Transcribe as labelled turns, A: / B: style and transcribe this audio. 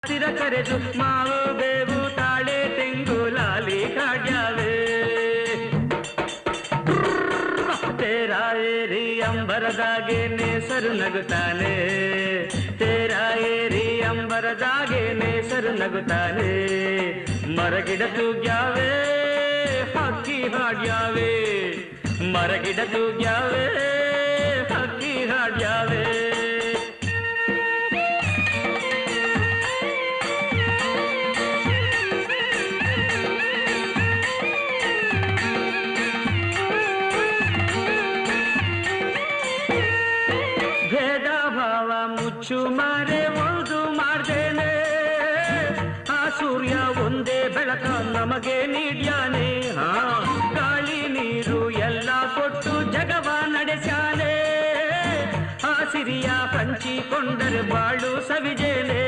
A: ಹಸಿರ ಕರೆದು ಮಾವು ಬೇವು ತಾಳೆ ತೆಂಗು ಲಾಲಿ ಕಾಡ್ಯಾವೆ ತೇರಾ ಏರಿ ಅಂಬರದಾಗೆ ನೇಸರು ನಗುತ್ತಾನೆ ತೇರಾ ಏರಿ ಅಂಬರದಾಗೆ ನೇಸರು ನಗುತ್ತಾನೆ ಮರಗಿಡ ತೂಗ್ಯಾವೆ ಹಕ್ಕಿ ಹಾಡ್ಯಾವೆ ಮರಗಿಡ ತೂಗ್ಯಾವೆ ಹಕ್ಕಿ ಹಾಡ್ಯಾವೆ ಭೇದ ಭಾವ ಮುಚ್ಚು ಮಾರೆ ಒಂದು ಮಾಡ್ದೇನೆ ಆ ಸೂರ್ಯ ಒಂದೇ ಬೆಳಕ ನಮಗೆ ನೀಡ್ಯಾನೆ ಗಾಳಿ ನೀರು ಎಲ್ಲ ಕೊಟ್ಟು ಜಗವ ನಡೆಸ್ಯಾನೆ ಆ ಸಿರಿಯ ಹಂಚಿಕೊಂಡರೆ ಬಾಳು ಸವಿಜೇನೆ